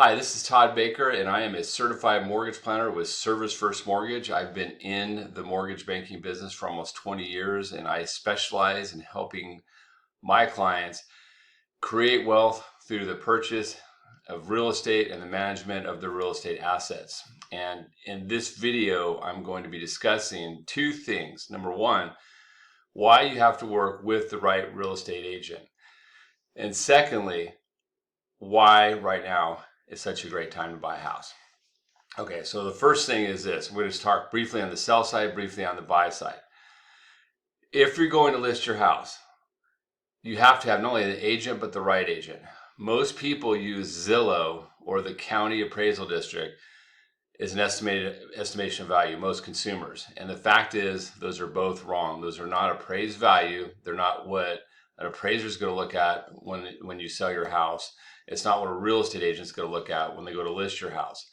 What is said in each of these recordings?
Hi, this is Todd Baker, and I am a certified mortgage planner with Service First Mortgage. I've been in the mortgage banking business for almost 20 years, and I specialize in helping my clients create wealth through the purchase of real estate and the management of their real estate assets. And in this video, I'm going to be discussing two things. Number one, why you have to work with the right real estate agent. And secondly, why right now is such a great time to buy a house. Okay, so the first thing is this. We're going to talk briefly on the sell side, briefly on the buy side. If you're going to list your house, you have to have not only the agent, but the right agent. Most people use Zillow or the county appraisal district as an estimation of value, most consumers. And the fact is, those are both wrong. Those are not appraised value. They're not what an appraiser is going to look at when you sell your house. It's not what a real estate agent is going to look at when they go to list your house.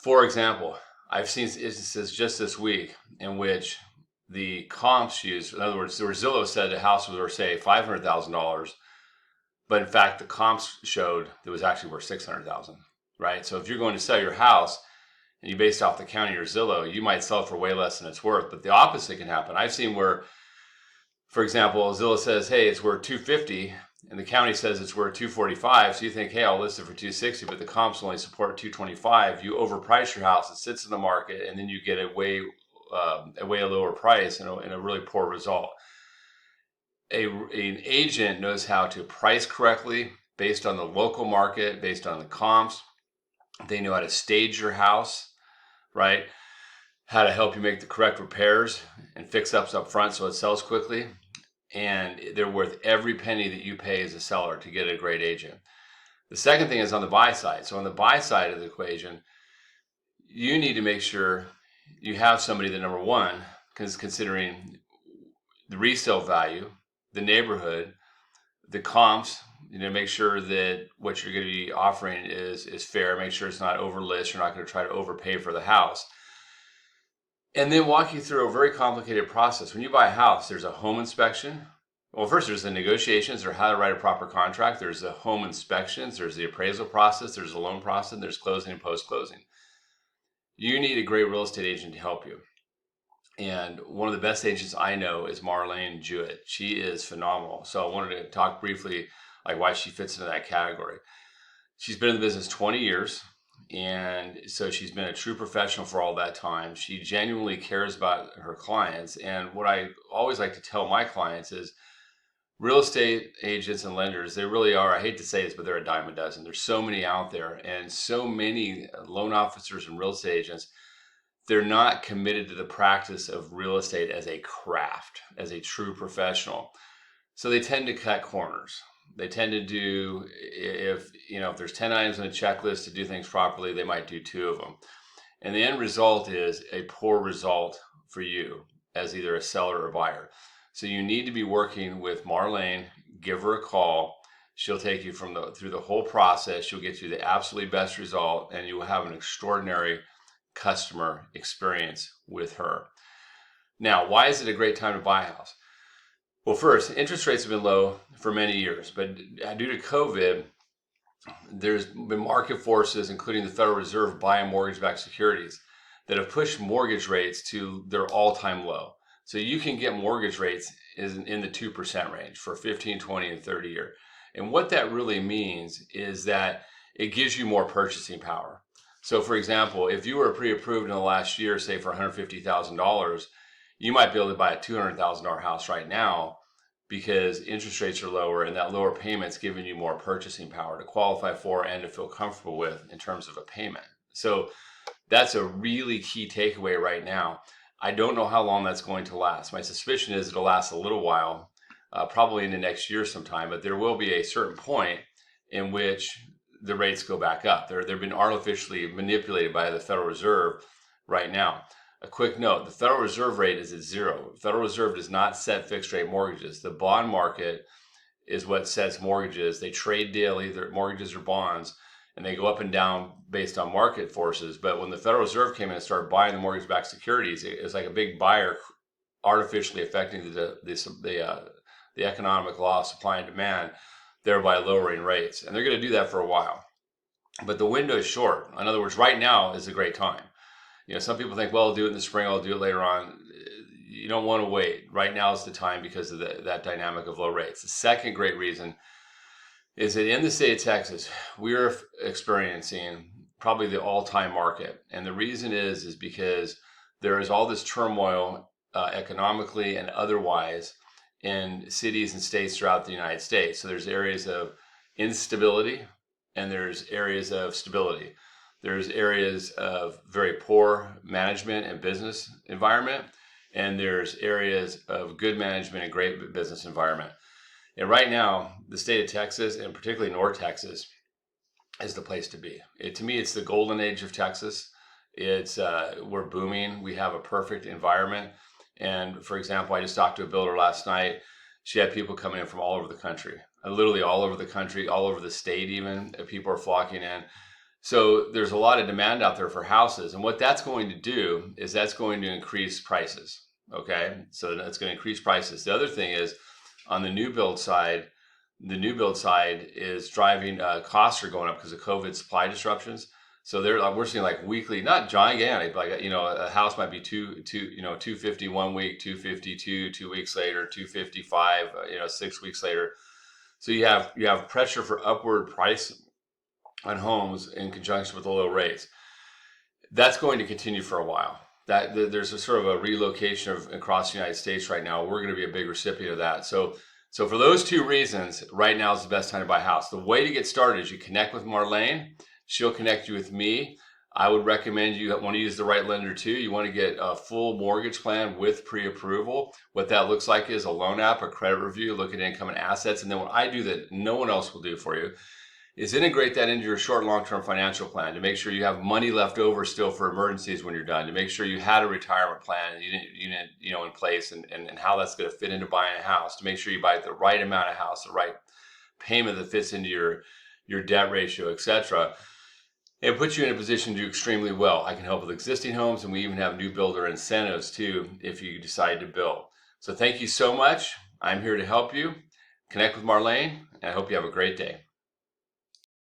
For example, I've seen instances just this week in which the comps used, in other words, where Zillow said the house was worth, say, $500,000, but in fact, the comps showed it was actually worth $600,000, right? So if you're going to sell your house and you base it off the county or Zillow, you might sell it for way less than it's worth, but the opposite can happen. I've seen where, for example, Zillow says, hey, it's worth $250, and the county says it's worth $245, so you think, hey, I'll list it for $260, but the comps only support $225. You overprice your house, it sits in the market, and then you get a way lower price and a really poor result. An agent knows how to price correctly based on the local market, based on the comps. They know how to stage your house, right? How to help you make the correct repairs and fix ups up front so it sells quickly. And they're worth every penny that you pay as a seller to get a great agent. The second thing is on the buy side. So on the buy side of the equation, you need to make sure you have somebody that, number one, is considering the resale value, the neighborhood, the comps, make sure that what you're going to be offering is fair. Make sure it's not over list. You're not going to try to overpay for the house. And then walk you through a very complicated process. When you buy a house, there's a home inspection. Well, first there's the negotiations or how to write a proper contract. There's the home inspections. There's the appraisal process. There's the loan process. There's closing and post-closing. You need a great real estate agent to help you. And one of the best agents I know is Marlene Jewett. She is phenomenal. So I wanted to talk briefly like why she fits into that category. She's been in the business 20 years. And so she's been a true professional for all that time. She genuinely cares about her clients. And what I always like to tell my clients is real estate agents and lenders, they really are, I hate to say this, but they're a dime a dozen. There's so many out there and so many loan officers and real estate agents. They're not committed to the practice of real estate as a craft, as a true professional. So they tend to cut corners. They tend to do, if there's 10 items on a checklist to do things properly, they might do 2 of them. And the end result is a poor result for you as either a seller or buyer. So you need to be working with Marlene, give her a call. She'll take you through the whole process. She'll get you the absolutely best result, and you will have an extraordinary customer experience with her. Now, why is it a great time to buy a house? Well, first, interest rates have been low for many years, but due to COVID, there's been market forces, including the Federal Reserve buying mortgage-backed securities, that have pushed mortgage rates to their all-time low. So you can get mortgage rates in the 2% range for 15, 20, and 30 year. And what that really means is that it gives you more purchasing power. So for example, if you were pre-approved in the last year, say for $150,000, you might be able to buy a $200,000 house right now because interest rates are lower and that lower payment's giving you more purchasing power to qualify for and to feel comfortable with in terms of a payment. So that's a really key takeaway right now. I don't know how long that's going to last. My suspicion is it'll last a little while, probably in the next year sometime, but there will be a certain point in which the rates go back up. They've been artificially manipulated by the Federal Reserve right now. A quick note, the Federal Reserve rate is at 0. The Federal Reserve does not set fixed rate mortgages. The bond market is what sets mortgages. They trade daily, their mortgages or bonds, and they go up and down based on market forces. But when the Federal Reserve came in and started buying the mortgage-backed securities, it was like a big buyer artificially affecting the economic law of supply and demand, thereby lowering rates. And they're going to do that for a while. but the window is short. In other words, right now is a great time. Some people think, well, I'll do it in the spring, I'll do it later on. You don't want to wait. Right now is the time because of that dynamic of low rates. The second great reason is that in the state of Texas, we're experiencing probably the all-time market. And the reason is because there is all this turmoil economically and otherwise in cities and states throughout the United States. So there's areas of instability and there's areas of stability. There's areas of very poor management and business environment, and there's areas of good management and great business environment. And right now, the state of Texas, and particularly North Texas, is the place to be. To me, it's the golden age of Texas. We're booming. We have a perfect environment. And for example, I just talked to a builder last night. She had people coming in from all over the country, literally all over the country, all over the state even. People are flocking in. So there's a lot of demand out there for houses. And what that's going to do is that's going to increase prices. Okay. So that's going to increase prices. The other thing is on the new build side, is driving costs are going up because of COVID supply disruptions. So we're seeing like weekly, not gigantic, but like, a house might be 250 1 week, 252 2 weeks later, 255, 6 weeks later. So you have pressure for upward price on homes in conjunction with the low rates. That's going to continue for a while. There's a sort of a relocation across the United States right now. We're going to be a big recipient of that. So for those two reasons, right now is the best time to buy a house. The way to get started is you connect with Marlene. She'll connect you with me. I would recommend you want to use the right lender too. You want to get a full mortgage plan with pre-approval. What that looks like is a loan app, a credit review, look at income and assets. And then what I do that no one else will do for you is integrate that into your short and long-term financial plan to make sure you have money left over still for emergencies when you're done, to make sure you had a retirement plan and you didn't in place and how that's going to fit into buying a house, to make sure you buy the right amount of house, the right payment that fits into your debt ratio, etc. It puts you in a position to do extremely well. I can help with existing homes, and we even have new builder incentives too if you decide to build. So thank you so much. I'm here to help you. Connect with Marlene, and I hope you have a great day.